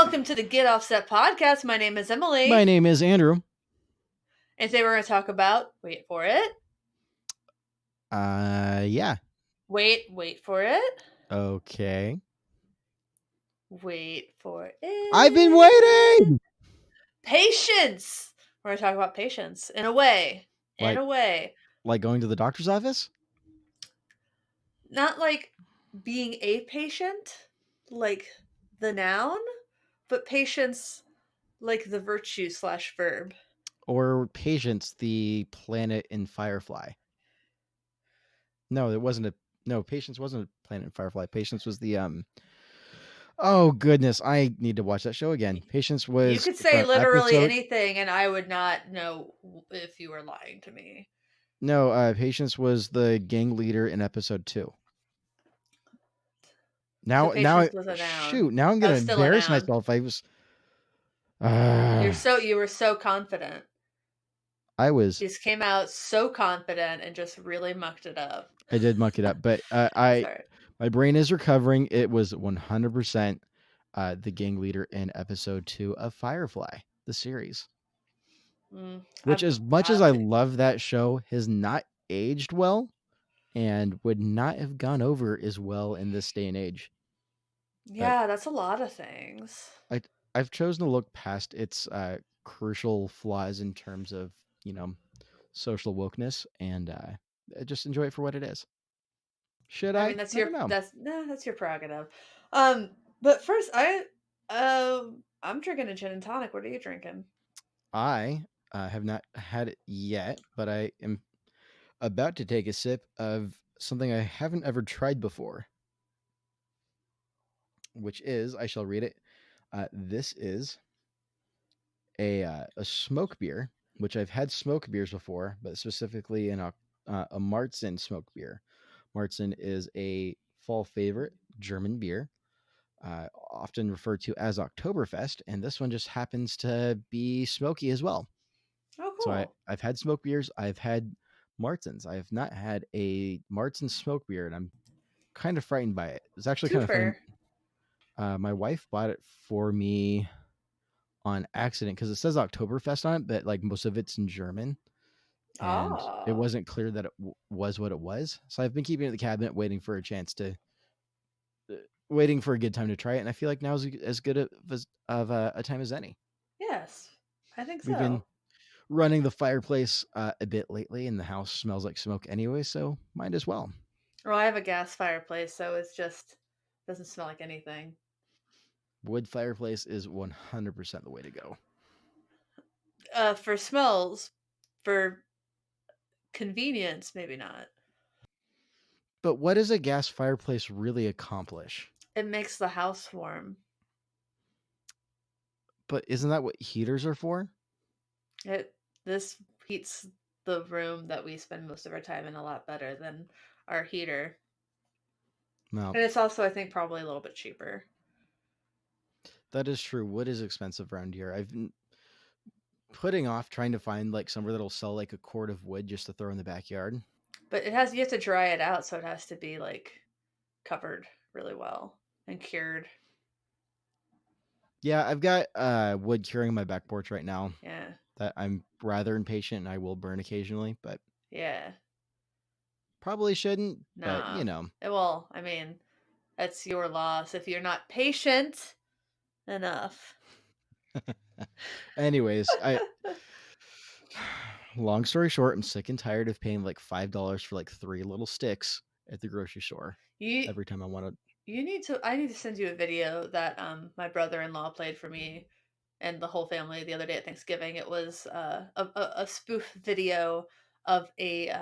Welcome to the Get Offset podcast. My name is Emily. My name is Andrew. And today we're going to talk about, wait for it. Yeah. Wait for it. Okay. Wait for it. I've been waiting! Patience! We're going to talk about patience in a way. Like going to the doctor's office? Not like being a patient, like the noun, but patience like the virtue / verb. Or Patience, the planet in Firefly? No, it wasn't Patience wasn't a planet in Firefly. Patience was the Oh goodness, I need to watch that show again. Patience was You could say from literally anything and I would not know if you were lying to me. No, Patience was the gang leader in episode 2. Now was a noun. shoot, now I'm gonna embarrass myself. I was You were so confident. I was. You just came out so confident and just really mucked it up. I did muck it up, but my brain is recovering. It was 100% the gang leader in episode 2 of Firefly, the series. Which, as much as I love that show, has not aged well and would not have gone over as well in this day and age. Yeah, that's a lot of things. I've chosen to look past its crucial flaws in terms of, social wokeness and just enjoy it for what it is. Should I? I mean, that's your prerogative. But first, I'm drinking a gin and tonic. What are you drinking? I have not had it yet, but I am about to take a sip of something I haven't ever tried before, which is, I shall read it. This is a smoke beer, which I've had smoke beers before, but specifically in a Marzen smoke beer. Marzen is a fall favorite German beer, often referred to as Oktoberfest, and this one just happens to be smoky as well. Oh, cool. So I've had smoke beers. I've had Martens. I have not had a Marten smoke beer, and I'm kind of frightened by it. It's actually kind of funny. My wife bought it for me on accident because it says Oktoberfest on it, but like most of it's in German, and it wasn't clear that it was what it was. So I've been keeping it in the cabinet, waiting for a good time to try it, and I feel like now is as good of a time as any. Yes, I think so. We've been running the fireplace a bit lately, and the house smells like smoke anyway, so might as well. Well, I have a gas fireplace, so it's just doesn't smell like anything. Wood fireplace is 100% the way to go. For smells, for convenience, maybe not. But what does a gas fireplace really accomplish? It makes the house warm. But isn't that what heaters are for? This heats the room that we spend most of our time in a lot better than our heater. No. And it's also, I think, probably a little bit cheaper. That is true. Wood is expensive around here. I've been putting off trying to find like somewhere that'll sell like a cord of wood just to throw in the backyard. But you have to dry it out, so it has to be like covered really well and cured. Yeah, I've got wood curing my back porch right now. Yeah. That I'm rather impatient and I will burn occasionally, but yeah. Probably shouldn't, but you know. Well, I mean, that's your loss if you're not patient enough. Anyways, long story short, I'm sick and tired of paying like $5 for like 3 little sticks at the grocery store every time I want to. I need to send you a video that my brother-in-law played for me and the whole family the other day at Thanksgiving. It was a spoof video of a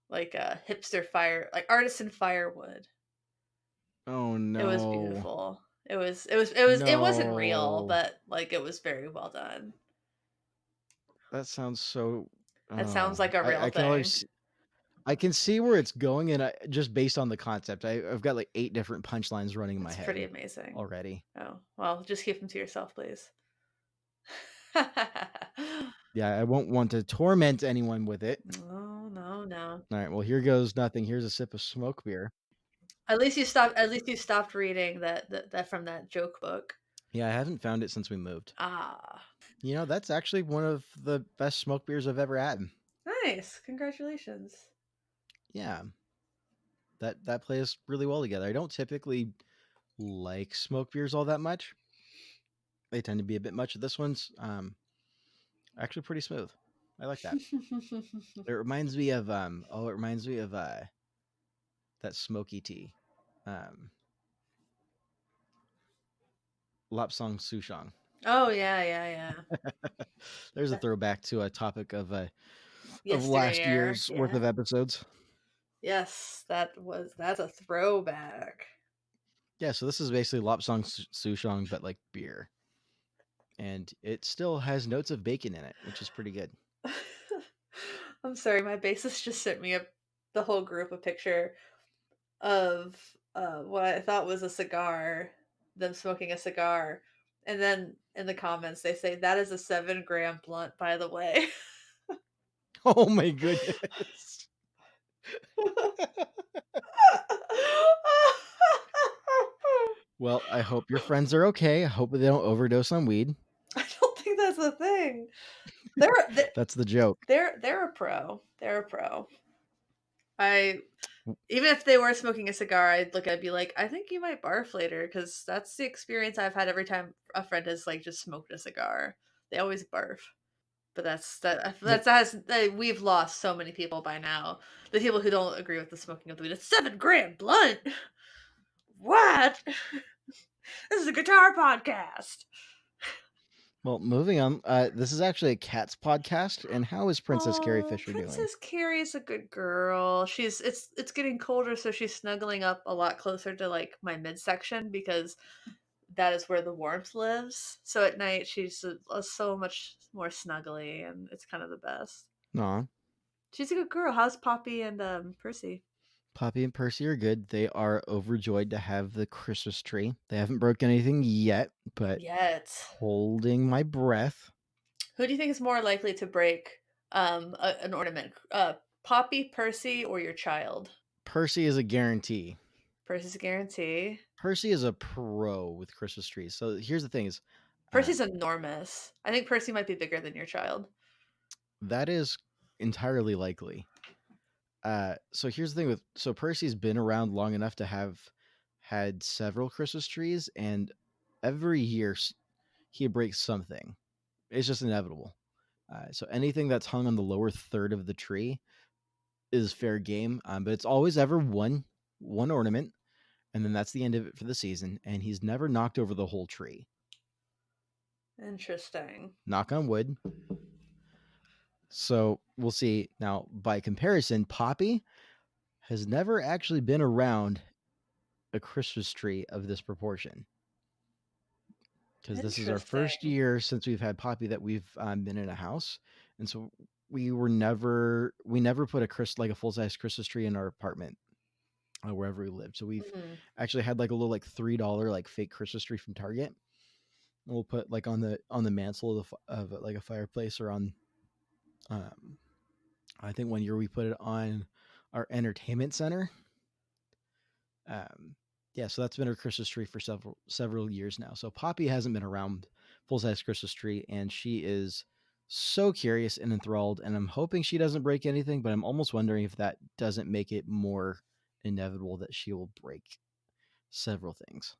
like a hipster like artisan firewood. Oh no. It was beautiful. It wasn't real, but like it was very well done. That sounds so That sounds like a real thing. I can see where it's going, and just based on the concept, I've got like 8 different punchlines running in my head. It's pretty amazing already. Oh, well, just keep them to yourself, please. Yeah, I won't want to torment anyone with it. No. All right, well, here goes nothing. Here's a sip of smoke beer. At least you stopped reading that from that joke book. Yeah, I haven't found it since we moved. Ah, That's actually one of the best smoke beers I've ever had. nice. Congratulations. Yeah, that plays really well together. I don't typically like smoke beers all that much. They tend to be a bit much. This one's actually pretty smooth. I like that. It reminds me of it reminds me of that smoky tea. Um Lapsang Souchong. Oh, yeah, yeah, yeah. There's a That throwback to a topic of last yesteryear, year's worth yeah. of episodes. Yes, that's a throwback. Yeah, so this is basically Lapsang Souchong, but like beer. And it still has notes of bacon in it, which is pretty good. I'm sorry, my bassist just sent me the whole group a picture of what I thought was a cigar, them smoking a cigar. And then in the comments they say that is a 7 gram blunt, by the way. Oh my goodness. Well, I hope your friends are okay. I hope they don't overdose on weed. I don't think that's a thing. They're they- That's the joke. they're a pro. They're a pro. I Even if they were smoking a cigar, I'd look at it and be like, I think you might barf later, because that's the experience I've had every time a friend has like just smoked a cigar. They always barf. But Well, we've lost so many people by now. The people who don't agree with the smoking of the weed. It's 7 gram blunt. What? This is a guitar podcast. moving on. This is actually a Cats podcast. And how is Princess Carrie Oh, Fisher doing? Princess Carrie's a good girl. It's getting colder, so she's snuggling up a lot closer to like my midsection, because that is where the warmth lives. So at night she's so much more snuggly, and it's kind of the best. Aw. She's a good girl. How's Poppy and Percy? Poppy and Percy are good. They are overjoyed to have the Christmas tree. They haven't broken anything yet, but Yet. holding my breath. Who do you think is more likely to break an ornament? Poppy, Percy, or your child? Percy is a guarantee. Percy's a guarantee. Percy is a pro with Christmas trees. So here's the thing: is Percy's enormous. I think Percy might be bigger than your child. that is entirely likely. So here's the thing Percy's been around long enough to have had several Christmas trees, and every year he breaks something. It's just inevitable. So anything that's hung on the lower third of the tree is fair game. But it's always ever one ornament, and then that's the end of it for the season. And he's never knocked over the whole tree. Interesting. Knock on wood. So we'll see. Now, by comparison, Poppy has never actually been around a Christmas tree of this proportion, because this is our first Interesting. year since we've had Poppy that we've been in a house, and so we never put a full size Christmas tree in our apartment wherever we lived. So we've Mhm. actually had like a little like $3 like fake Christmas tree from Target. And we'll put like on the mantle of like a fireplace, or on um, I think one year we put it on our entertainment center. Um, yeah, so that's been our Christmas tree for several years now. So Poppy hasn't been around full size Christmas tree, and she is so curious and enthralled. And I'm hoping she doesn't break anything, but I'm almost wondering if that doesn't make it more inevitable that she will break several things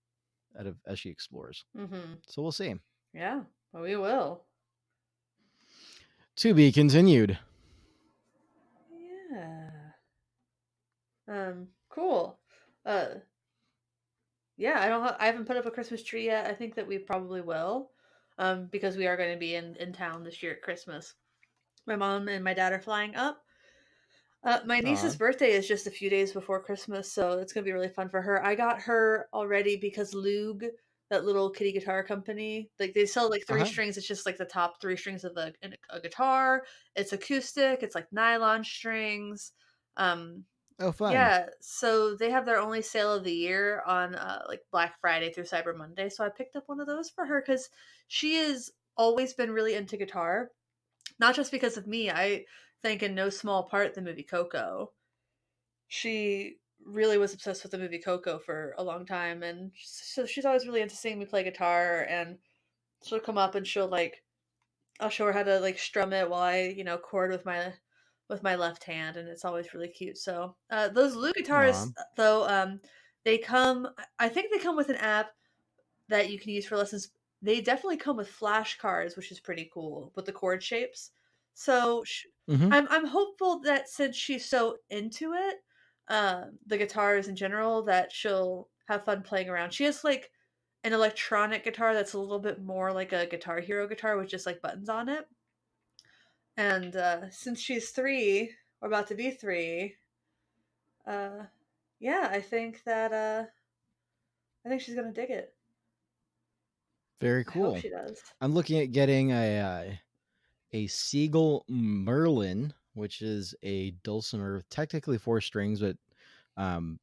as she explores. Mhm. So we'll see. Yeah, well, we will. To be continued. Yeah. Cool. Uh, yeah, I haven't put up a Christmas tree yet. I think that we probably will, because we are going to be in town this year at Christmas. My mom and my dad are flying up. My niece's Aw. birthday is just a few days before Christmas, so it's gonna be really fun for her. I got her already because Loog, that little kitty guitar company, like they sell like Uh three huh. strings. It's just like the top three strings of a guitar. It's acoustic. It's like nylon strings. Um, Oh, fun. yeah. So they have their only sale of the year on like Black Friday through Cyber Monday. So I picked up one of those for her because she has always been really into guitar, not just because of me. I think in no small part the movie Coco. She really was obsessed with the movie Coco for a long time, and so she's always really into seeing me play guitar, and she'll come up and she'll like I'll show her how to like strum it while I, chord with my left hand, and it's always really cute. So those Lute Aw. guitars, though, they come. I think they come with an app that you can use for lessons. They definitely come with flashcards, which is pretty cool with the chord shapes. So Mm-hmm. I'm hopeful that since she's so into it, the guitars in general, that she'll have fun playing around. She has like an electronic guitar that's a little bit more like a Guitar Hero guitar with just like buttons on it. And since she's 3, or about to be 3, uh, yeah, I think she's gonna dig it. Very I hope cool. she does. I'm looking at getting a Siegel Merlin, which is a dulcimer with technically 4 strings, but um,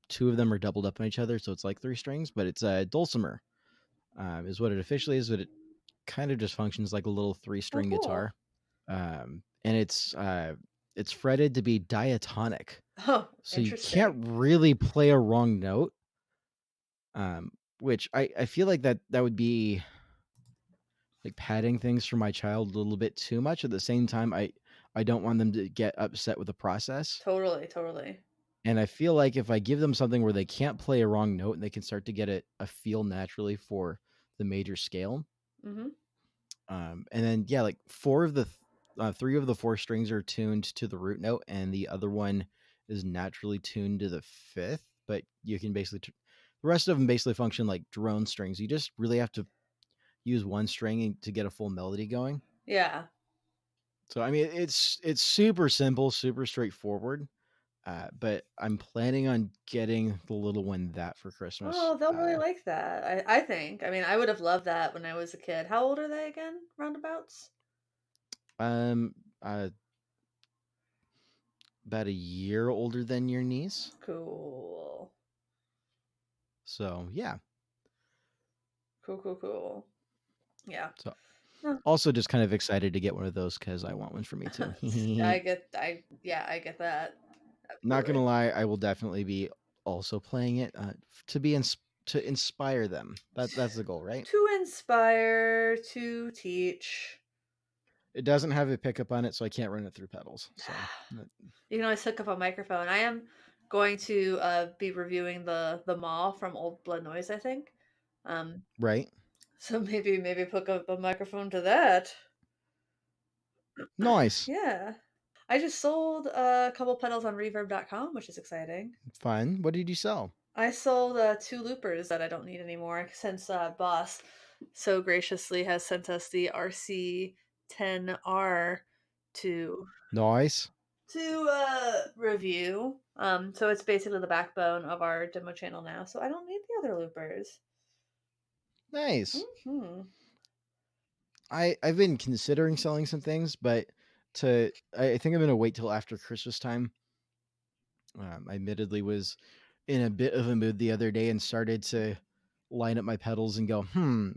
2 of them are doubled up on each other, so it's like 3 strings. But it's a dulcimer, is what it officially is. But it kind of just functions like a little three Oh, string cool. guitar, and it's fretted to be diatonic, Oh, so you can't interesting. really play a wrong note. Um, which I feel like that would be like padding things for my child a little bit too much. At the same time, I don't want them to get upset with the process. Totally, totally. And I feel like if I give them something where they can't play a wrong note and they can start to get a feel naturally for the major scale, Mhm. and then yeah, like 3 of the 4 strings are tuned to the root note, and the other one is naturally tuned to the fifth. But you can basically the rest of them basically function like drone strings. You just really have to use one string to get a full melody going. Yeah. So I mean, it's super simple, super straightforward. But I'm planning on getting the little one that for Christmas. Oh, they'll really like that, I think. I mean, I would have loved that when I was a kid. How old are they again, roundabouts? Um, uh, about a year older than your niece. Cool. So yeah. Cool, cool, cool. Yeah. So No. also just kind of excited to get one of those because I want one for me too. I get that. Not gonna Absolutely. lie, I will definitely be also playing it to be to inspire them. That's the goal, right? To inspire, to teach. It doesn't have a pickup on it, so I can't run it through pedals. So You can always hook up a microphone. I am going to be reviewing the mall from Old Blood Noise, I think. Um, right, so maybe hook up a microphone to that. nice, Yeah. I just sold a couple pedals on reverb.com, which is exciting. fun. What did you sell? I sold 2 loopers that I don't need anymore since Boss so graciously has sent us the RC10R to Nice, review. So it's basically the backbone of our demo channel now. So I don't need the other loopers. nice. Hmm. I've been considering selling some things, but I think I'm gonna wait till after Christmas time. I admittedly was in a bit of a mood the other day and started to line up my pedals and go,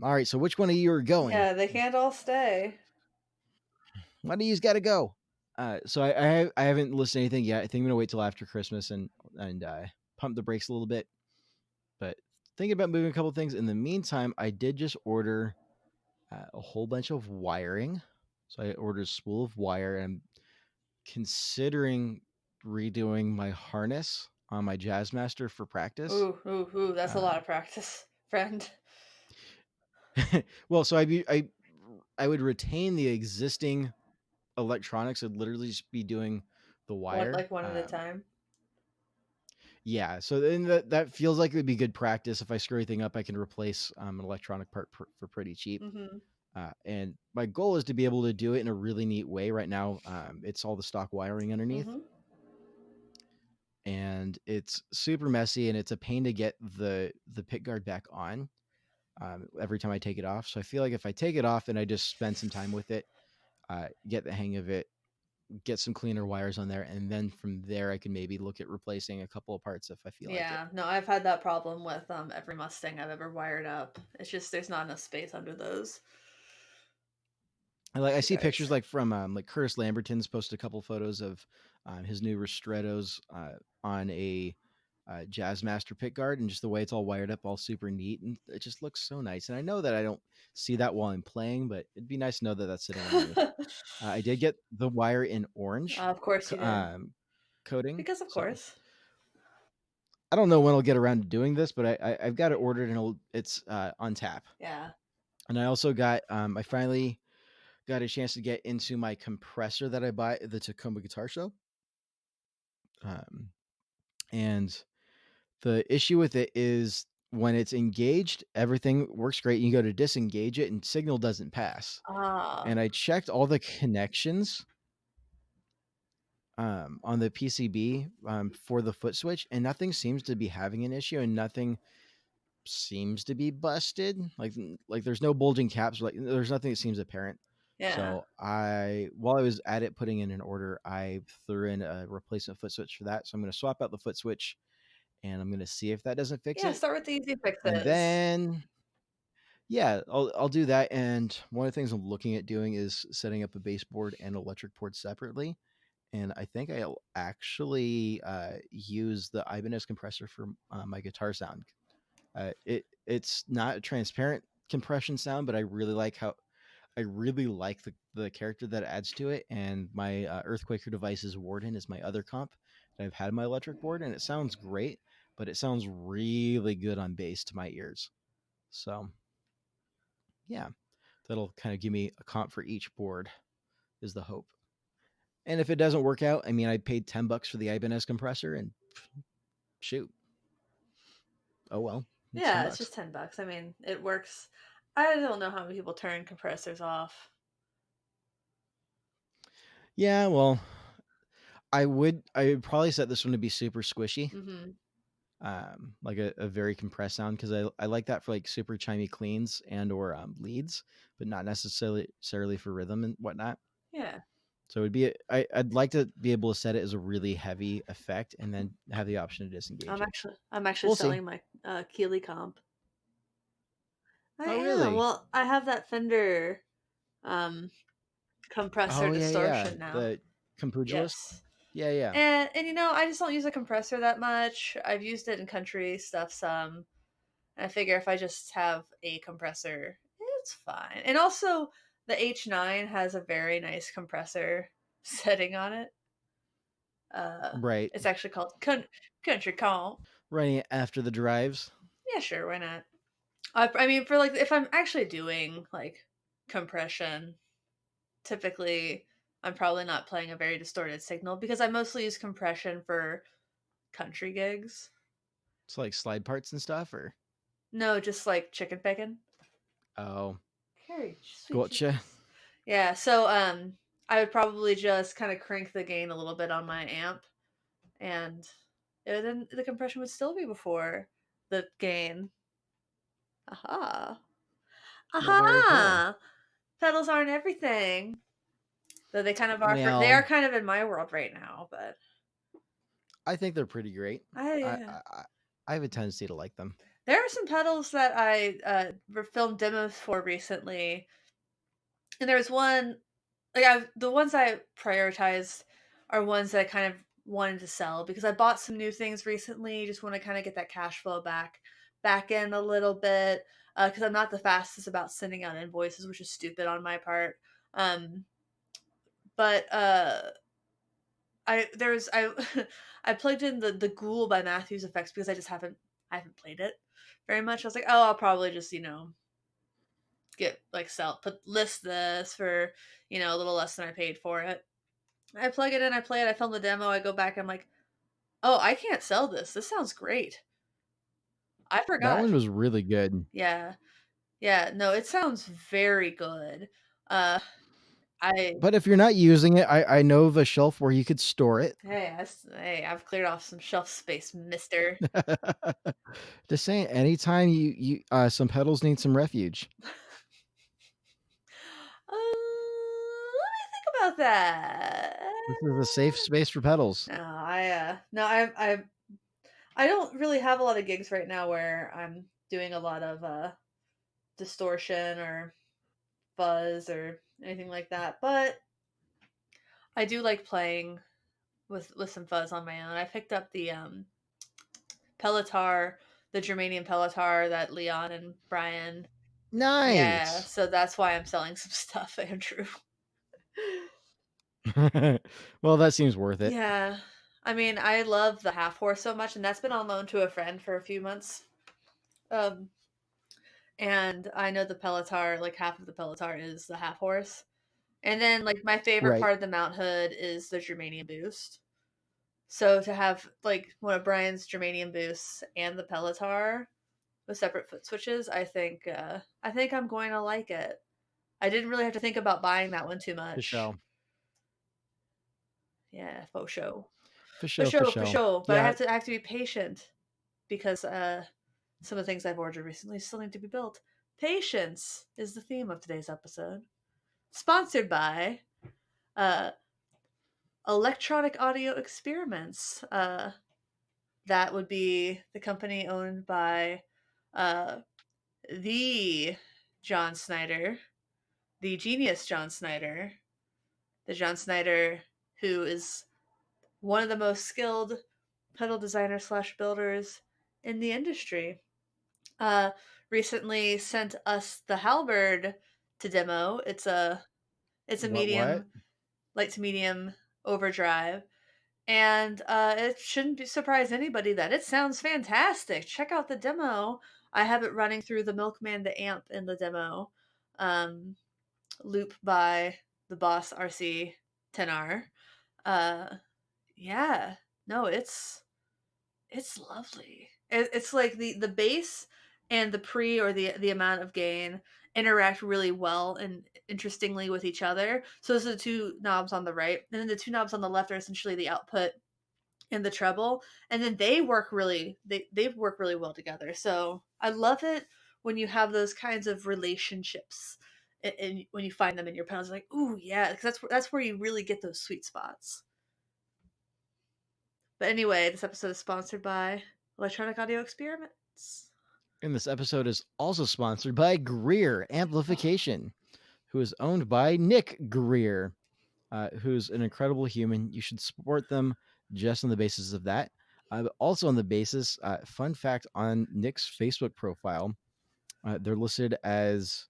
all right, so which one of you are going? Yeah, they can't all stay. One of you's got to go. So I haven't listened to anything yet. I think I'm gonna wait till after Christmas and pump the brakes a little bit. But thinking about moving a couple things. In the meantime, I did just order a whole bunch of wiring. So I ordered a spool of wire, and I'm considering redoing my harness on my Jazzmaster for practice. Ooh, that's a lot Um, of practice, friend. well, so I would retain the existing electronics. I'd literally just be doing the One wire. like one at a time. Yeah, so then that feels like it would be good practice. If I screw anything up, I can replace an electronic part for pretty cheap. Mm-hmm. And my goal is to be able to do it in a really neat way. Right now, it's all the stock wiring underneath, Mm-hmm. and it's super messy, and it's a pain to get the pick guard back on every time I take it off. So I feel like if I take it off and I just spend some time with it, get the hang of it, get some cleaner wires on there, and then from there I can maybe look at replacing a couple of parts if I feel like it. Yeah, no, I've had that problem with every Mustang I've ever wired up. It's just there's not enough space under those I pick see pictures guards. like from like Curtis Lamberton's posted a couple photos of his new Ristrettos on a Jazz Master pickguard, and just the way it's all wired up, all super neat, and it just looks so nice. And I know that I don't see that while I'm playing, but it'd be nice to know that that's sitting on me. I did get the wire in orange Of course you did. coating, Because of so course. I don't know when I'll get around to doing this, but I've got it ordered and it's on tap. Yeah. And I also got I finally got a chance to get into my compressor that I bought at the Tacoma Guitar Show. Um, and the issue with it is when it's engaged, everything works great. You go to disengage it and signal doesn't pass. Ah. And I checked all the connections on the PCB for the foot switch, and nothing seems to be having an issue, and nothing seems to be busted. Like there's no bulging caps. Like there's nothing that seems apparent. Yeah. So while I was at it putting in an order, I threw in a replacement foot switch for that. So I'm going to swap out the foot switch, and I'm going to see if that doesn't fix Yeah, it. start with the easy And fixes. then yeah, I'll do that. And one of the things I'm looking at doing is setting up a baseboard and electric board separately. And I think I'll actually use the Ibanez compressor for my guitar sound. It's not a transparent compression sound, but I really like the character that it adds to it. And my Earthquaker Devices Warden is my other comp that I've had in my electric board, and it sounds great, but it sounds really good on bass to my ears. So yeah, that'll kind of give me a comp for each board is the hope. And if it doesn't work out, I mean, I paid $10 for the Ibanez compressor, and shoot, oh well, it's ten Yeah, it's bucks. just $10. I mean, it works. I don't know how many people turn compressors off. Yeah, well, I would probably set this one to be super squishy, Mm-hmm. like a very compressed sound, because I like that for like super chimey cleans and or leads, but not necessarily for rhythm and whatnot. Yeah. So I'd like to be able to set it as a really heavy effect and then have the option to disengage it. I'm actually We'll see. selling my Keeley comp. I Oh am. really? Well, I have that Fender um compressor Oh yeah. distortion now. The Compugilist. Yes. Yeah. And I just don't use a compressor that much. I've used it in country stuff some. And I figure if I just have a compressor, it's fine. And also the H9 has a very nice compressor setting on it. Right. It's actually called Country Comp. Running it after the drives. Yeah, sure, why not? I mean, for like if I'm actually doing like compression, typically I'm probably not playing a very distorted signal because I mostly use compression for country gigs. It's like slide parts and stuff, or No, just like chicken bacon. oh, Carrie, sweet gotcha. Jesus. Yeah, so I would probably just kind of crank the gain a little bit on my amp, and then the compression would still be before the gain. Aha. Well, very cool. Aha! Pedals aren't everything. Though they kind of are they Well, are kind of in my world right now, but I think they're pretty great. I I I, I have a tendency to like them. there are some pedals that I filmed demos for recently, and there's one like the ones I prioritized are ones that I kind of wanted to sell because I bought some new things recently. Just want to kind of get that cash flow back in a little bit because I'm not the fastest about sending out invoices, which is stupid on my part. Um, but I I plugged in the Ghoul by Matthews Effects because I haven't played it very much. I was like, oh, I'll probably just get like sell put list this for a little less than I paid for it. I plug it in, I play it, I film the demo, I go back, I'm like, oh, I can't sell this. This sounds great. I That forgot. one was really good. Yeah, yeah, no, it sounds very good. Uh, I But if you're not using it, I know of a shelf where you could store it. hey, I've cleared off some shelf space, Mister. Just saying, anytime some pedals need some refuge. Let me think about that. This is a safe space for pedals. No, I don't really have a lot of gigs right now where I'm doing a lot of distortion or fuzz or anything like that. But I do like playing with some fuzz on my own. I picked up the Pelotar, the germanium Pelotar that Leon and Brian. Yeah, Nice. so that's why I'm selling some stuff, Andrew. Well, that seems worth it. Yeah. I mean, I love the half horse so much, and that's been on loan to a friend for a few months. Um, and I know the Pelotar, like half of the Pelotar is the half horse. And then like my favorite Right. part of the mount hood is the germanium boost. So to have like one of Brian's germanium boosts and the Pelotar with separate foot switches, I think I'm going to like it. I didn't really have to think about buying that one too For much. show. Yeah, faux show. For For show. For sure, for show. sure. But Yeah. I have to be patient because some of the things I've ordered recently still need to be built. Patience is the theme of today's episode. Sponsored by uh Electronic Audio Experiments. That would be the company owned by uh the John Snyder, the genius John Snyder, the John Snyder who is one of the most skilled pedal designers slash builders in the industry. Uh, Recently sent us the Halberd to demo. It's a What? medium, light to medium overdrive, and it shouldn't be surprise anybody that it sounds fantastic. Check out the demo. I have it running through the Milkman the amp in the demo, um, loop by the Boss RC 10R. Uh, yeah, no, it's lovely. It's like the bass and the pre or the amount of gain interact really well and interestingly with each other. So those are the two knobs on the right, and then the two knobs on the left are essentially the output and the treble, and then they work really well together. So I love it when you have those kinds of relationships, and when you find them in your pedals, like ooh yeah, because that's where you really get those sweet spots. But anyway, this episode is sponsored by Electronic Audio Experiments. And this episode is also sponsored by Greer Amplification, who is owned by Nick Greer, who's an incredible human. You should support them just on the basis of that. But also on the basis, fun fact on Nick's Facebook profile, they're listed as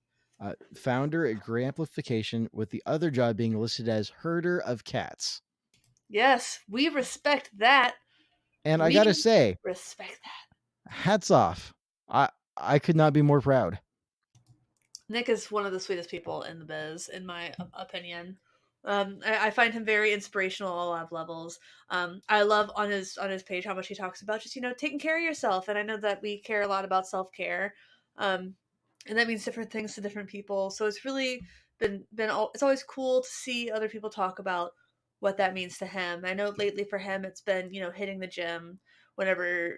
founder at Greer Amplification, with the other job being listed as herder of cats. Yes, we respect that. And I gotta We say, respect that. hats off. I could not be more proud. Nick is one of the sweetest people in the biz, in my opinion. I find him very inspirational on a lot of levels. I love on his page how much he talks about just taking care of yourself, and I know that we care a lot about self care, um, and that means different things to different people. So it's really it's always cool to see other people talk about what that means to him. I know lately for him it's been hitting the gym whenever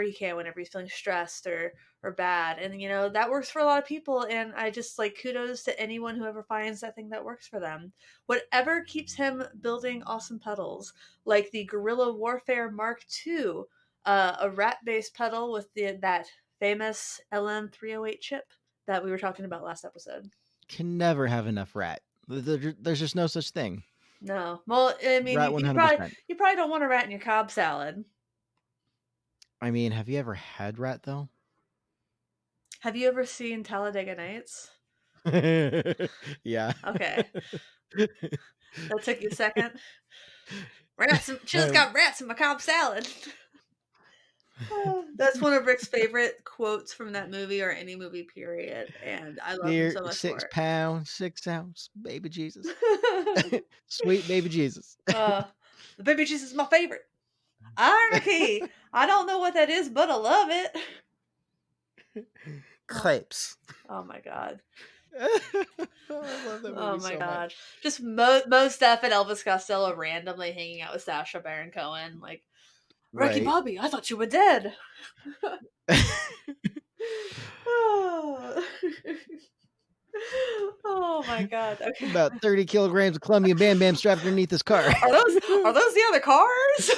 he can, whenever he's feeling stressed or bad, and that works for a lot of people, and I just like kudos to anyone who ever finds that thing that works for them, whatever keeps him building awesome pedals like the Guerrilla Warfare Mark II, a rat based pedal with that famous LM308 chip that we were talking about last episode. Can never have enough rat. There's just no such thing. No, well, I mean, Rat 100%. you probably don't want a rat in your Cobb salad. I mean, have you ever had rat though? Have you ever seen Talladega Nights? Yeah. Okay, that took you a second. Rats. She just Um, got rats in my Cobb salad. That's one of Rick's favorite quotes from that movie or any movie period, and I love him near so much for 6 pounds, 6 ounce, baby Jesus. it. Sweet baby Jesus. uh, the baby cheese is my favorite. Iron key. I don't know what that is, but I love it. Crepes. Oh my god. I love that Oh movie my so god. much. Just Mo Steph and Elvis Costello randomly hanging out with Sasha Baron Cohen. Like, Ricky Right. Bobby, I thought you were dead. Oh. Oh my god. Okay. About 30 kilograms of Columbia Bam Bam strapped underneath this car. Are those the other cars?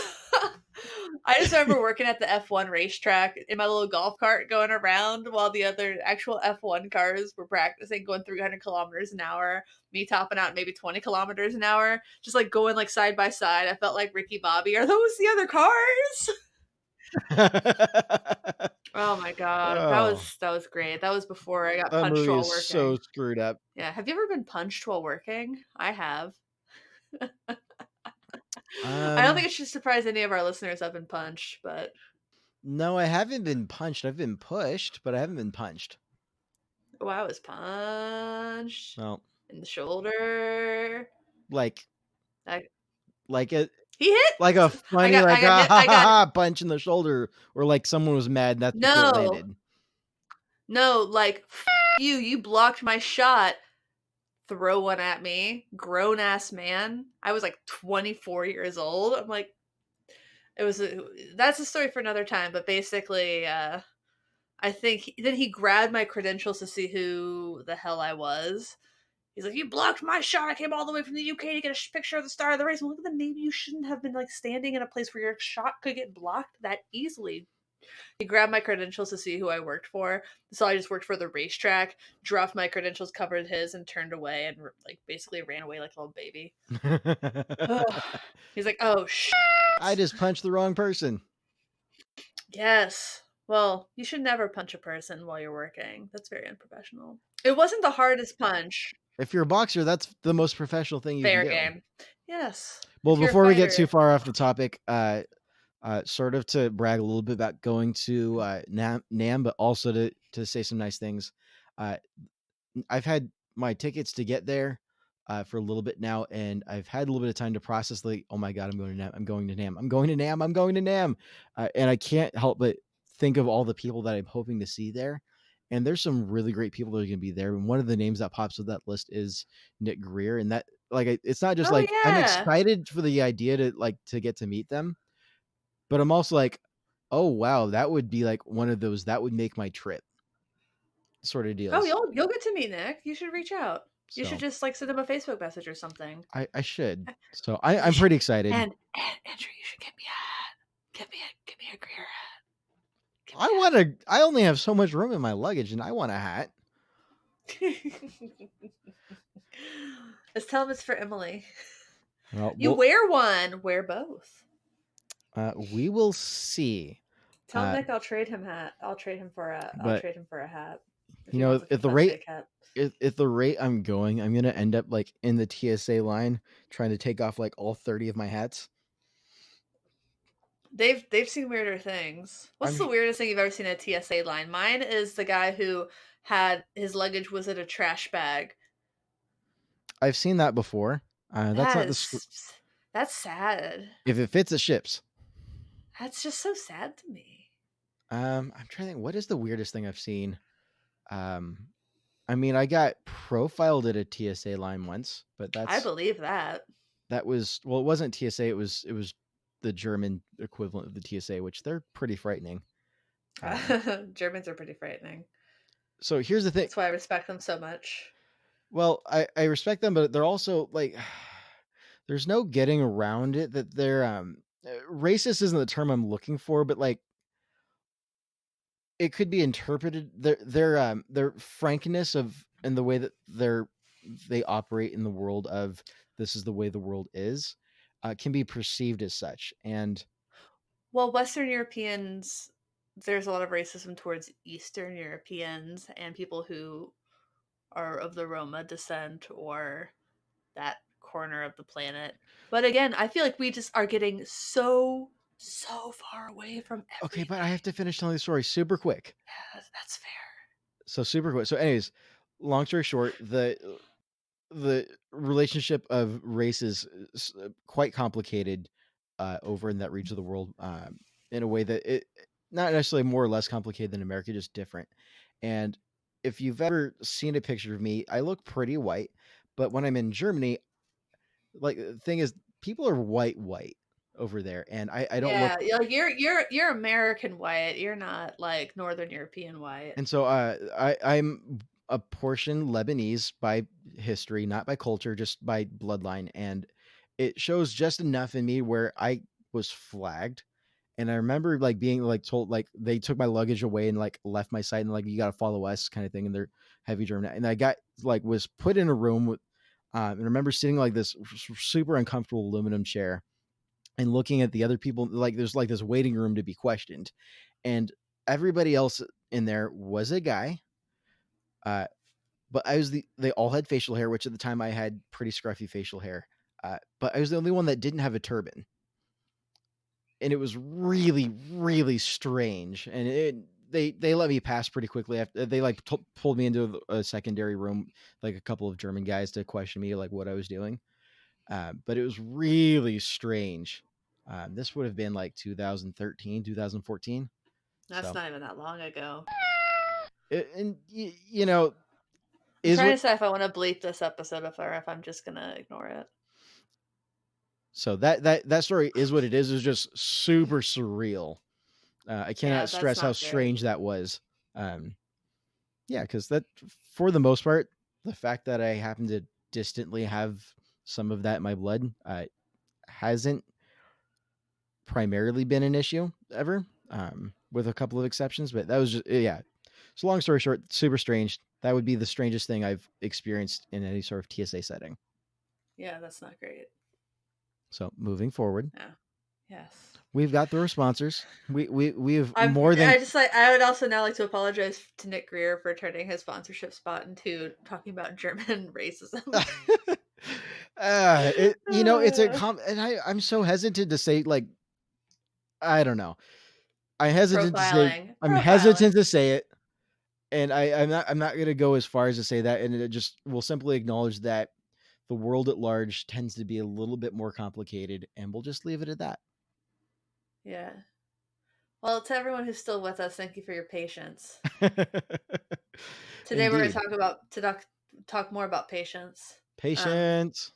I just remember working at the F1 racetrack in my little golf cart going around while the other actual F1 cars were practicing going 300 kilometers an hour, me topping out maybe 20 kilometers an hour, just like going like side by side. I felt like Ricky Bobby. Are those the other cars? Oh my god, Oh, that was great. That was before I got that punched movie while is so working. screwed up. Yeah, have you ever been punched while working? I have. I don't think Um, it should surprise any of our listeners I've been punched, but no, I haven't been punched. I've been pushed, but I haven't been punched. oh, I was punched Well, in the shoulder. like I like a he hit. like a funny I like got ah hit. ha I ha got ha punch in the shoulder, or like someone was mad and that's just where it no, landed. no, like you. You blocked my shot. Throw one at me. Grown ass man. I was like 24 years old. I'm like, it was. That's a story for another time. But basically, I think then he grabbed my credentials to see who the hell I was. He's like, "You blocked my shot. I came all the way from the UK to get a picture of the star of the race." I'm like, then maybe you shouldn't have been like standing in a place where your shot could get blocked that easily. He grabbed my credentials to see who I worked for. So I just worked for the racetrack, dropped my credentials, covered his, and turned away and like basically ran away like a little baby. He's like, "Oh shit." I just punched the wrong person. Yes. Well, you should never punch a person while you're working. That's very unprofessional. It wasn't the hardest punch. If you're a boxer, that's the most professional thing you can Fair do. game. Yes. Well, If you're a before we get too fighter. far off the topic, sort of to brag a little bit about going to Nam, but also to say some nice things. Uh, I've had my tickets to get there for a little bit now, and I've had a little bit of time to process. Like, oh my god, I'm going to Nam. I'm going to Nam. I'm going to Nam. I'm going to Nam. And I can't help but think of all the people that I'm hoping to see there. And there's some really great people that are going to be there. And one of the names that pops with that list is Nick Greer. And that, like, it's not just Oh like I'm yeah. excited for the idea to get to meet them, but I'm also like, oh wow, that would be like one of those that would make my trip sort of Oh, deals. you'll get to meet Nick. You should reach out. You should So just like send him a Facebook message or something. I should. Uh, So You I'm should, pretty excited. and Andrew, you should get me a hat. Get me a Greer hat. Get I want to. I only have so much room in my luggage, and I want a hat. me a hat. Let's tell him it's for Emily. Well, You wear one. Wear both. we will see. Tell Uh, Nick I'll trade him hat. I'll but trade him for a hat if you he know, wants a authentic hat. at the rate I'm going, I'm gonna end up like in the TSA line trying to take off like all 30 of my hats. They've seen weirder things. What's I'm. the weirdest thing you've ever seen at a TSA line? Mine is the guy who had his luggage was in a trash bag. I've seen that before. That's That not the. is that's sad. If it fits, it ships. That's just so sad to me. I'm trying to think. What is the weirdest thing I've seen? Um, I mean, I got profiled at a TSA line once, but I believe that. that was well, it wasn't TSA. It was the German equivalent of the TSA, which they're pretty frightening. Um, Germans are pretty frightening. so here's the thing. That's why I respect them so much. Well, I respect them, but they're also like, there's no getting around it that they're racist isn't the term I'm looking for, but like it could be interpreted their frankness of and the way that they operate in the world of this is the way the world is can be perceived as such. And Well, Western Europeans, there's a lot of racism towards Eastern Europeans and people who are of the Roma descent or that corner of the planet. But again, I feel like we just are getting so far away from okay, but I everything. have to finish telling the story super quick. Yeah, that's fair. So super quick. So anyways, long story short, the relationship of race is quite complicated over in that region of the world in a way that it not necessarily more or less complicated than America, just different. And if you've ever seen a picture of me, I look pretty white, but when I'm in Germany, like the thing is, people are white over there, and I don't Yeah, look. like you're American white. You're not like Northern European white. And so I'm a portion Lebanese by history, not by culture, just by bloodline. And it shows just enough in me where I was flagged. And I remember like being like told like they took my luggage away and like left my site and like you got to follow us kind of thing. And they're heavy German. And I got like was put in a room with and I remember sitting like this super uncomfortable aluminum chair and looking at the other people, like there's like this waiting room to be questioned, and everybody else in there was a guy. Uh, but they all had facial hair, which at the time I had pretty scruffy facial hair. But I was the only one that didn't have a turban, and it was really, really strange. And they let me pass pretty quickly. After they like pulled me into a secondary room, like a couple of German guys to question me like what I was doing. But it was really strange. This would have been like 2013, 2014. That's So, not even that long ago. and you know, I'm is trying what to decide if I want to bleep this episode or if I'm just gonna ignore it. so that story is what it is. Is just super surreal. I Yeah, cannot that's stress how not good. strange that was. Um, yeah, because that for the most part, the fact that I happen to distantly have some of that in my blood hasn't primarily been an issue ever, with a couple of exceptions. But that was just yeah. So long story short, super strange. That would be the strangest thing I've experienced in any sort of TSA setting. Yeah, that's not great. So moving forward, Yeah. Yes. we've got the sponsors. We have I'm. more than I just like. I would also now like to apologize to Nick Greer for turning his sponsorship spot into talking about German racism. it's and I'm so hesitant to say like I don't know. Profiling. I'm Profiling. hesitant to say it, and I'm not going to go as far as to say that, and it just will simply acknowledge that the world at large tends to be a little bit more complicated, and we'll just leave it at that. Yeah. Well, to everyone who's still with us, thank you for your patience. Today we're going to Indeed, talk more about patience. Um, patience.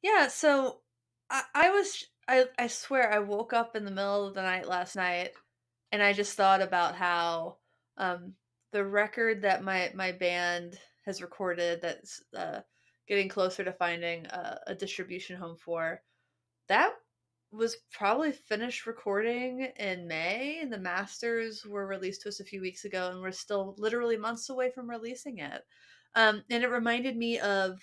yeah. So I swear I woke up in the middle of the night last night, and I just thought about how um, the record that my band has recorded that's getting closer to finding a distribution home for that was probably finished recording in May, and the masters were released to us a few weeks ago, and we're still literally months away from releasing it. And it reminded me of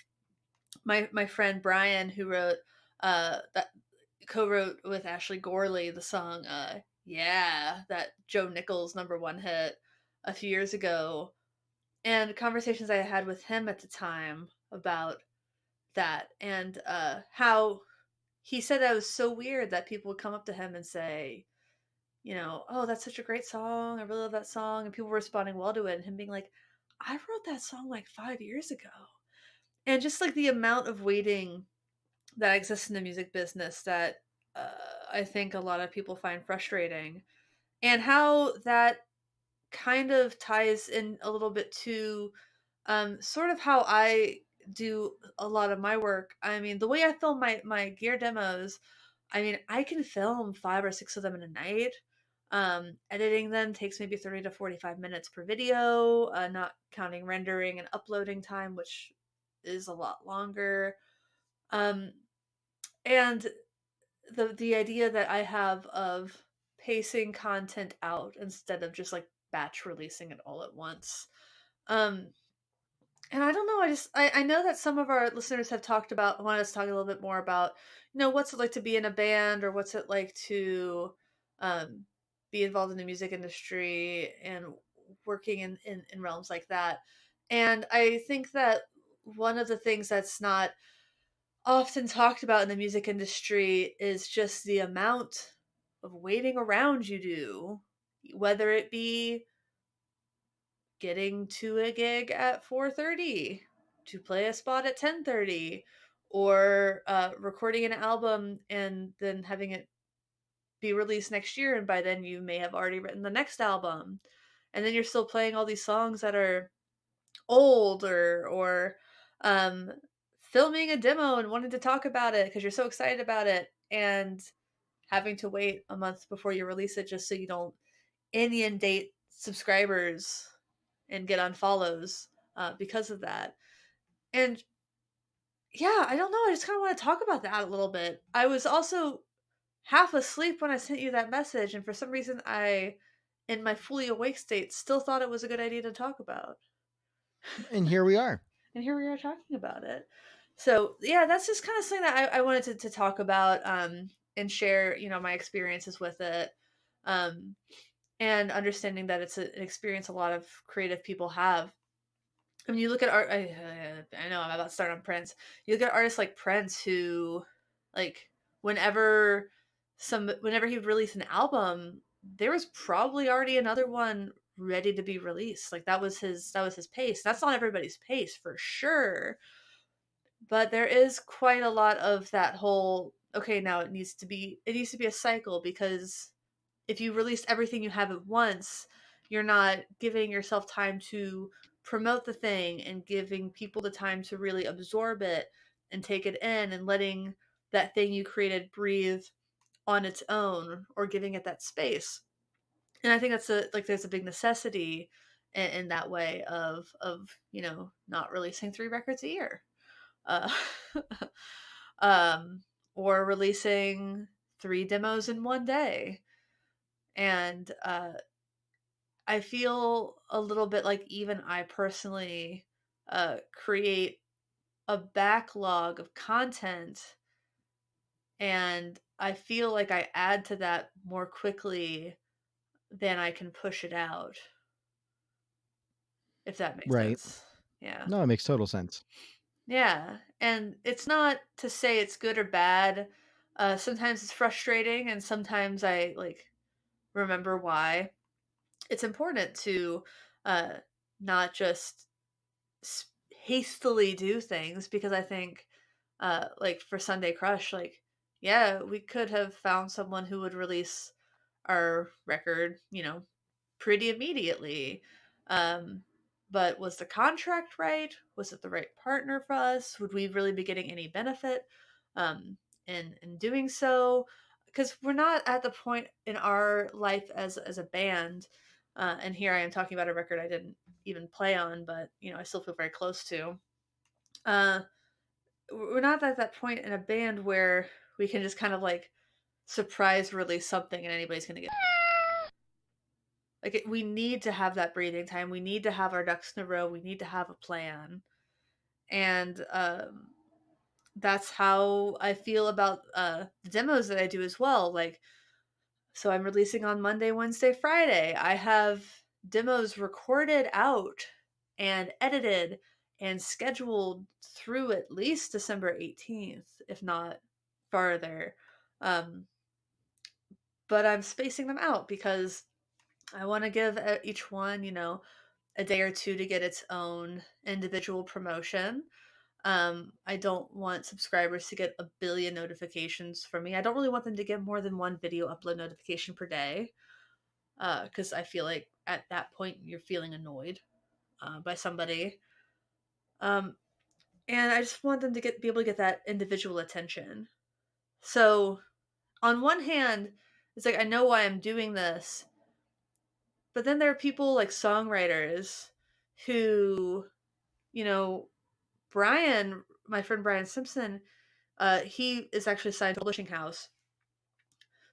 my friend Brian, who wrote that co-wrote with Ashley Gorley the song "Yeah," that Joe Nichols #1 hit a few years ago, and conversations I had with him at the time about that, and how he said that was so weird that people would come up to him and say, "Oh, that's such a great song. I really love that song." And people were responding well to it, and him being like, "I wrote that song like 5 years ago." And just like the amount of waiting that exists in the music business that I think a lot of people find frustrating, and how that kind of ties in a little bit to sort of how I do a lot of my work. I mean, the way I film my gear demos, I mean, I can film 5 or 6 of them in a night. Editing them takes maybe 30 to 45 minutes per video, not counting rendering and uploading time, which is a lot longer. Um, and the idea that I have of pacing content out instead of just like batch releasing it all at once. Um, and I don't know. I know that some of our listeners have talked about want us to talk a little bit more about what's it like to be in a band, or what's it like to um, be involved in the music industry and working in realms like that. And I think that one of the things that's not often talked about in the music industry is just the amount of waiting around you do, whether it be getting to a gig at 4:30 to play a spot at 10:30, or recording an album and then having it be released next year, and by then you may have already written the next album, and then you're still playing all these songs that are old, or um, filming a demo and wanting to talk about it because you're so excited about it, and having to wait a month before you release it just so you don't inundate subscribers and get unfollows because of that. And yeah, I don't know. I just kind of want to talk about that a little bit. I was also half asleep when I sent you that message, and for some reason, in my fully awake state, still thought it was a good idea to talk about. And here we are. And here we are talking about it. So yeah, that's just kind of something that I wanted to talk about. and share, my experiences with it. Um, and understanding that it's an experience a lot of creative people have. I mean, you look at art. I know I'm about to start on Prince. You look at artists like Prince, who, like, whenever whenever he released an album, there was probably already another one ready to be released. Like that was his pace. That's not everybody's pace for sure, but there is quite a lot of that whole. Okay, now it needs to be a cycle, because if you release everything you have at once, you're not giving yourself time to promote the thing and giving people the time to really absorb it and take it in, and letting that thing you created breathe on its own, or giving it that space. And I think that's there's a big necessity in that way of not releasing 3 records a year, uh, um, or releasing 3 demos in one day. And I feel a little bit like even I personally create a backlog of content, and I feel like I add to that more quickly than I can push it out, if that makes Right. sense. Yeah. No, it makes total sense. Yeah. And it's not to say it's good or bad. Sometimes it's frustrating, and sometimes I remember why. It's important to uh, not just hastily do things, because I think, like for Sunday Crush, like, yeah, we could have found someone who would release our record, pretty immediately. Um, but was the contract right? Was it the right partner for us? Would we really be getting any benefit um, in doing so? Because we're not at the point in our life as a band. And here I am talking about a record I didn't even play on, but I still feel very close to. Uh, we're not at that point in a band where we can just kind of surprise release something and anybody's gonna get we need to have that breathing time. We need to have our ducks in a row. We need to have a plan, and that's how I feel about the demos that I do as well. So I'm releasing on Monday, Wednesday, Friday. I have demos recorded out and edited and scheduled through at least December 18th, if not farther. Um, but I'm spacing them out because I want to give each one, a day or two to get its own individual promotion. I don't want subscribers to get a billion notifications from me. I don't really want them to get more than one video upload notification per day, because I feel like at that point you're feeling annoyed by somebody. Um, and I just want them to be able to get that individual attention. So on one hand, it's like I know why I'm doing this, but then there are people like songwriters who, you know, Brian, my friend Brian Simpson, he is actually signed to a publishing house.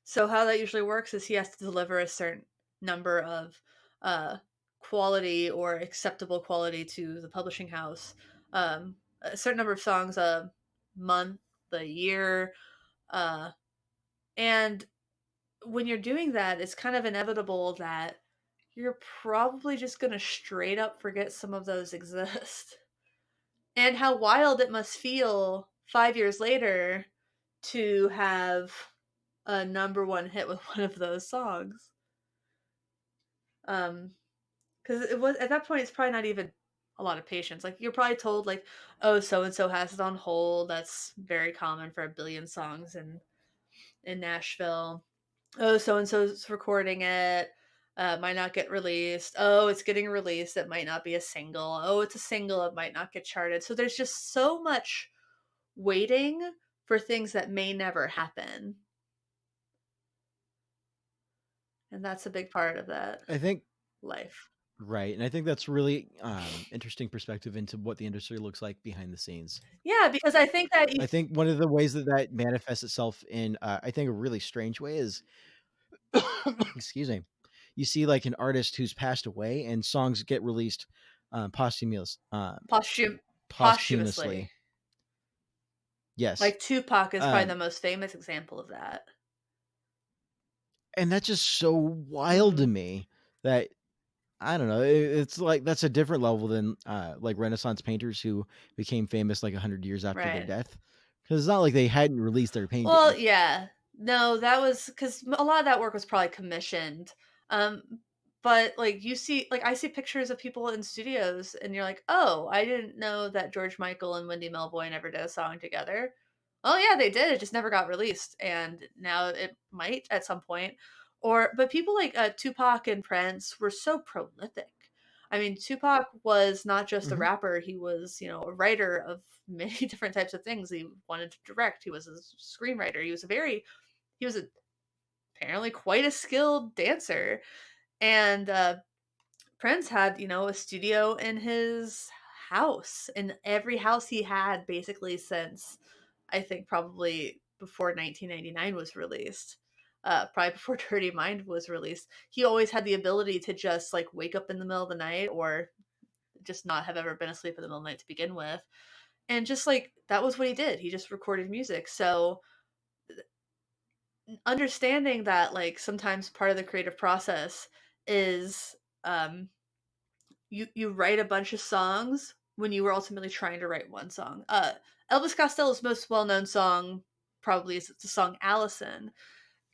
So how that usually works is he has to deliver a certain number of uh, quality or acceptable quality to the publishing house, a certain number of songs a month, a year, uh, and when you're doing that, it's kind of inevitable that you're probably just going to straight up forget some of those exist. And how wild it must feel 5 years later to have a number one hit with one of those songs. Because it was at that point, it's probably not even a lot of patience. Like you're probably told, like, oh, so and so has it on hold. That's very common for a billion songs in Nashville. Oh, so and so's recording it. Might not get released. Oh, it's getting released. It might not be a single. Oh, it's a single. It might not get charted. So there's just so much waiting for things that may never happen. And that's a big part of that I think life. right, and I think that's really interesting perspective into what the industry looks like behind the scenes. Yeah, because I think that I think one of the ways that that manifests itself in, I think, a really strange way is, excuse me, you see like an artist who's passed away and songs get released posthum posthumously. posthumously. Yes. Like, Tupac is probably the Um, most famous example of that. and that's just so wild to Mhm. me that I don't know. It's like that's a different level than like Renaissance painters who became famous like 100 years after their Right. death. Because it's not like they hadn't released their Well, paintings. yeah. No, that was because a lot of that work was probably commissioned. Um, but like you see, like I see pictures of people in studios, and you're like, oh, I didn't know that George Michael and Wendy Melvoin never did a song together. Oh yeah, they did. It just never got released, and now it might at some point. Or, but people like Tupac and Prince were so prolific. I mean, Tupac was not just a Hmm. rapper, he was, a writer of many different types of things. He wanted to direct, he was a screenwriter, he was apparently quite a skilled dancer. And Prince had, a studio in his house, in every house he had basically since I think probably before 1999 was released. Probably before Dirty Mind was released. He always had the ability to just like wake up in the middle of the night or just not have ever been asleep in the middle of the night to begin with. And just like that was what he did. He just recorded music. So understanding that like sometimes part of the creative process is you write a bunch of songs when you were ultimately trying to write one song. Elvis Costello's most well-known song probably is the song Allison,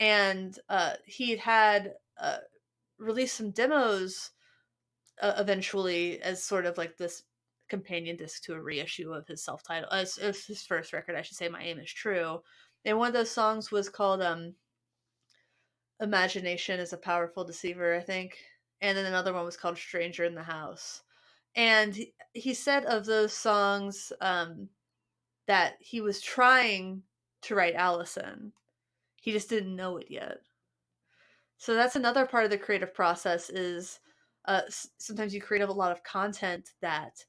and he had released some demos eventually as sort of like this companion disc to a reissue of his self-titled of his first record, I should say, My Aim Is True. And one of those songs was called Imagination is a Powerful Deceiver, I think. And then another one was called Stranger in the House. And he said of those songs that he was trying to write Allison. He just didn't know it yet. So that's another part of the creative process is sometimes you create a lot of content that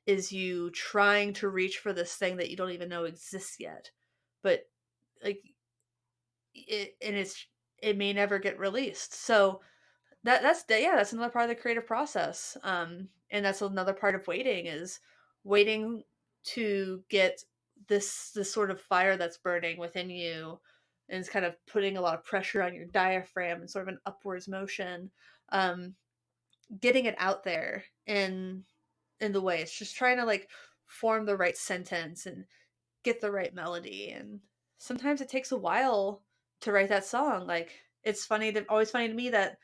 is you trying to reach for this thing that you don't even know exists yet. But like it may never get released. So that's another part of the creative process. And that's another part of waiting is waiting to get this sort of fire that's burning within you, and it's kind of putting a lot of pressure on your diaphragm and sort of an upwards motion. Um, Getting it out there in the way it's just trying to like form the right sentence and get the right melody, and sometimes it takes a while to write that song. Like it's always funny to me that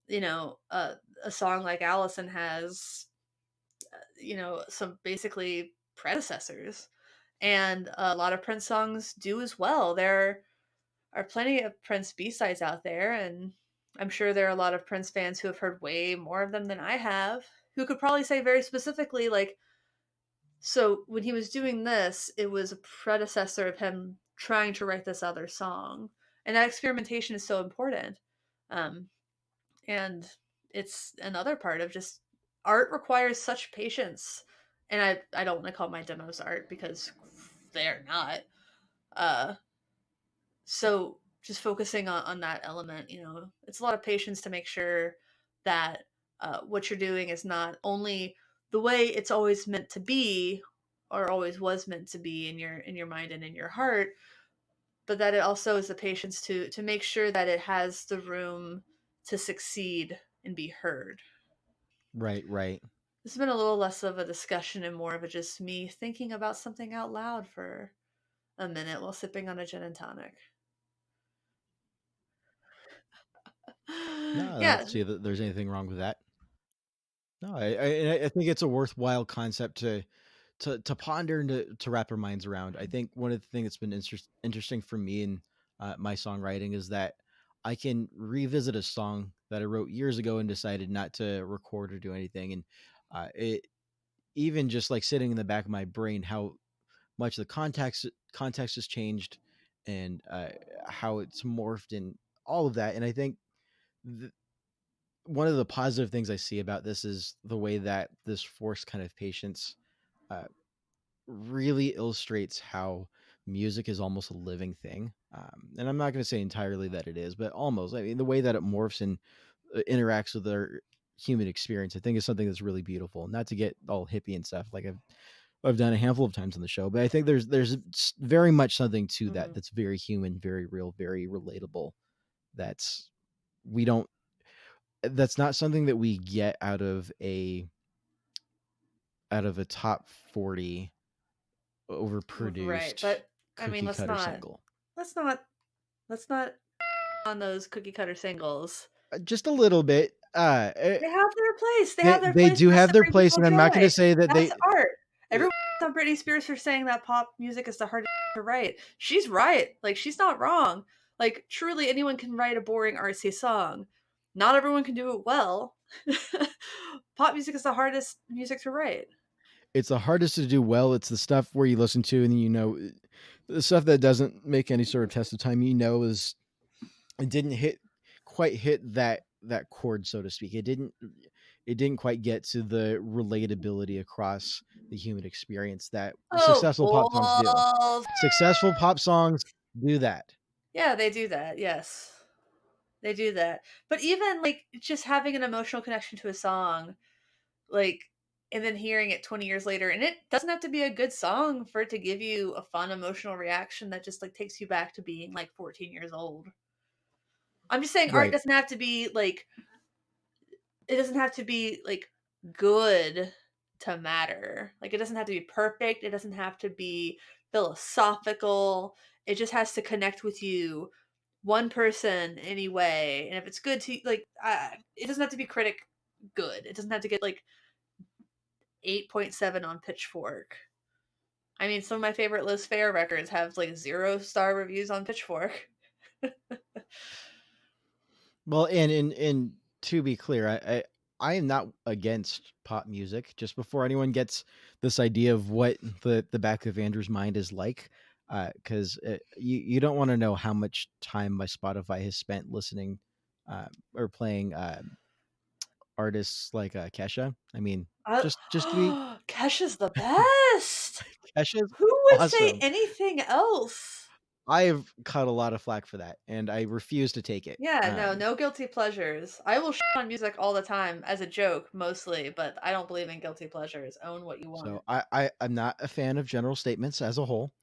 you know, a song like Allison has, some basically predecessors. And a lot of Prince songs do as well. There are plenty of Prince B-sides out there, and I'm sure there are a lot of Prince fans who have heard way more of them than I have, who could probably say very specifically, like, so when he was doing this, it was a predecessor of him trying to write this other song. And that experimentation is so important. Um, and it's another part of just art requires such patience. And I don't want to call my demos art because they're not. Uh so just focusing on that element, it's a lot of patience to make sure that what you're doing is not only the way it's always meant to be or always was meant to be in your mind and in your heart, but that it also is the patience to make sure that it has the room to succeed and be heard. Right, right. This has been a little less of a discussion and more of a just me thinking about something out loud for a minute while sipping on a gin and tonic. No, I don't Yeah. see that there's anything wrong with that. No, I think it's a worthwhile concept to ponder and to wrap our minds around. I think one of the things that's been interesting for me in my songwriting is that I can revisit a song that I wrote years ago and decided not to record or do anything, and it even just like sitting in the back of my brain how much the context has changed and how it's morphed and all of that. And I think th- one of the positive things I see about this is the way that this forced kind of patience uh, really illustrates how music is almost a living thing. And I'm not going to say entirely that it is, but almost. I mean, the way that it morphs and interacts with our human experience, I think is something that's really beautiful. Not to get all hippie and stuff, like I've I've done a handful of times on the show, but I think there's very much something to that Mhm. that's very human, very real, very relatable. That's we don't that's not something that we get out of a top 40 Right, overproduced but, I mean, cookie cutter single. let's not let's not on those cookie cutter singles. Just a little bit. They have their They place do for us have to their bring place, people and I'm not going to joy. say that That's they. art. Everyone on Britney Spears for saying that pop music is the hardest to write. She's right. Like, she's not wrong. Like, truly, anyone can write a boring artsy song. Not everyone can do it well. Pop music is the hardest music to write. It's the hardest to do well. It's the stuff where you listen to and the stuff that doesn't make any sort of test of time. Is it didn't quite hit that chord, so to speak. It didn't quite get to the relatability across the human experience that Oh, successful pop songs do. balls. Successful pop songs do that. Yeah, they do that. Yes. They do that. But even like just having an emotional connection to a song, like, and then hearing it 20 years later, and it doesn't have to be a good song for it to give you a fun emotional reaction that just like takes you back to being like 14 years old. I'm just saying art Right. doesn't have to be like it doesn't have to be like good to matter. Like, it doesn't have to be perfect, it doesn't have to be philosophical. It just has to connect with you, one person anyway. And if it's good to like it doesn't have to be critic good. It doesn't have to get like 8.7 on Pitchfork. I mean, some of my favorite Liz Phair records have like 0-star reviews on Pitchfork. Well, and to be clear, I am not against pop music. Just before anyone gets this idea of what the back of Andrew's mind is like, because you don't want to know how much time my Spotify has spent listening or playing artists like Kesha. I mean, I, just to be Kesha's the best. Kesha's Who would say awesome. anything else? I've caught a lot of flack for that, and I refuse to take it. Yeah, no, no guilty pleasures. I will on music all the time as a joke, mostly, but I don't believe in guilty pleasures. Own what you So want. I'm not a fan of general statements as a whole.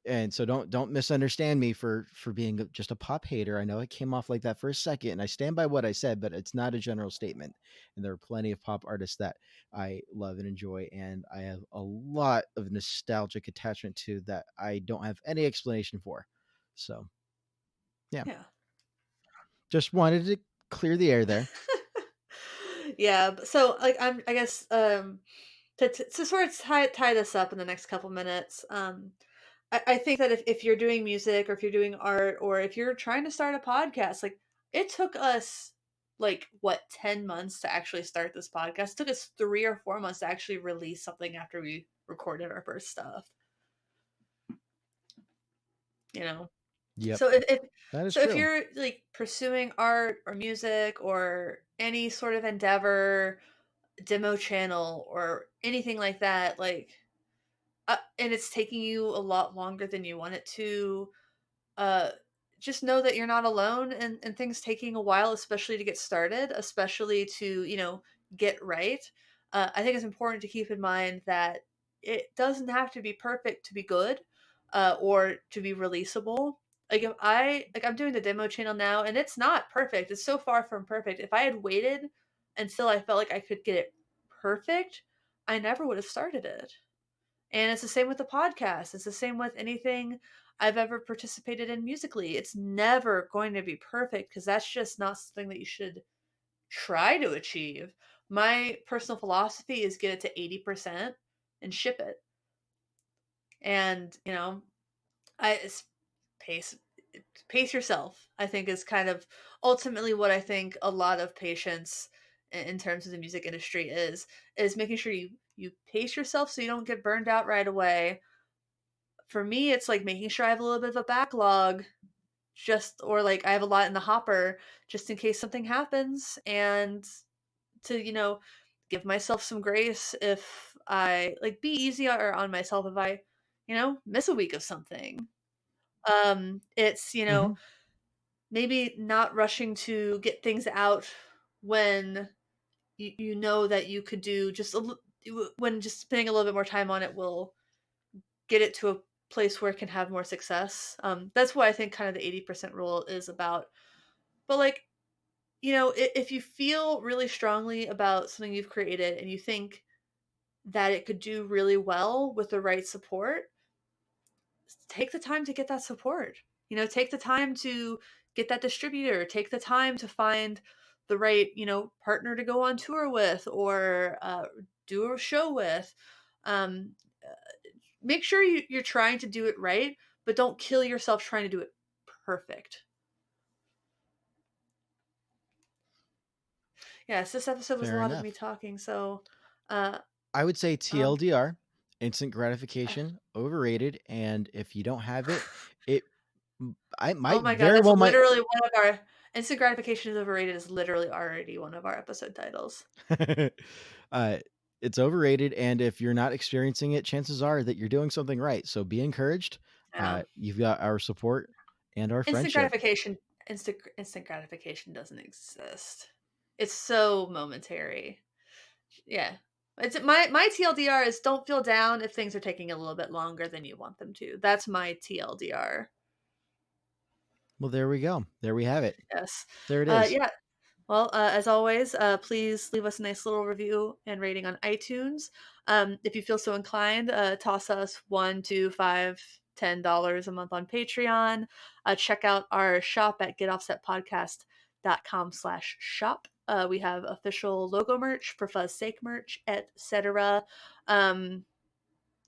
And so don't misunderstand me for being just a pop hater. I know it came off like that for a second, and I stand by what I said, but it's not a general statement. And there are plenty of pop artists that I love and enjoy, and I have a lot of nostalgic attachment to that I don't have any explanation for. So yeah, Yeah. just wanted to clear the air there. Yeah, so like I guess to sort of tie this up in the next couple minutes, I think that if you're doing music or if you're doing art or if you're trying to start a podcast, like it took us like what 10 months to actually start this podcast. It took us 3 or 4 months to actually release something after we recorded our first stuff, you know. Yep, So if that is so if true. you're like pursuing art or music or any sort of endeavor, demo channel or anything like that, like and it's taking you a lot longer than you want it to, uh just know that you're not alone, and things taking a while, especially to get started, especially to get right. I think it's important to keep in mind that it doesn't have to be perfect to be good, or to be releasable. Like if I like I'm doing the demo channel now and it's not perfect, it's so far from perfect. If I had waited until I felt like I could get it perfect, I never would have started it. And it's the same with the podcast. It's the same with anything I've ever participated in musically. It's never going to be perfect because that's just not something that you should try to achieve. My personal philosophy is get it to 80% and ship it. And, I pace pace yourself, I think is kind of ultimately what I think a lot of patience in terms of the music industry is making sure you pace yourself so you don't get burned out right away. For me, it's like making sure I have a little bit of a backlog, just or like I have a lot in the hopper just in case something happens, and to give myself some grace if I like be easy on myself if I miss a week of something. It's Hmm. maybe not rushing to get things out when you know that you could do just when just spending a little bit more time on it will get it to a place where it can have more success. That's what I think kind of the 80% rule is about. But like, if you feel really strongly about something you've created and you think that it could do really well with the right support, take the time to get that support. Take the time to get that distributor, take the time to find the right, partner to go on tour with or do a show with. Um, uh, Make sure you're trying to do it right, but don't kill yourself trying to do it perfect. Yes, this episode was a Fair lot of me enough. talking. So, uh, I would say um, TLDR, instant gratification, overrated, and if you don't have it, it I oh might my God, very that's well might literally one of our instant gratification is overrated is literally already one of our episode titles. uh, it's overrated, and if you're not experiencing it, chances are that you're doing something right. So be encouraged. Yeah. You've got our support and our Instant friendship. gratification instant gratification doesn't exist. It's so momentary. Yeah. It's my TLDR is don't feel down if things are taking a little bit longer than you want them to. That's my TLDR. Well, there we go. There we have it. Yes. There it is. Yeah. Well, as always, please leave us a nice little review and rating on iTunes. If you feel so inclined, toss us $1, $2, $5, $10 a month on Patreon. Check out our shop at getoffsetpodcast.com/shop. We have official logo merch, for Fuzz's sake merch, etc. Um,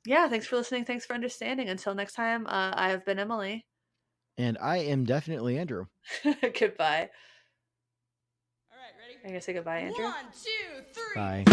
yeah, thanks for listening. Thanks for understanding. Until next time, I have been Emily. And I am definitely Andrew. Goodbye. All right, ready? Are you gonna say goodbye, Andrew? 1, 2, 3. Bye.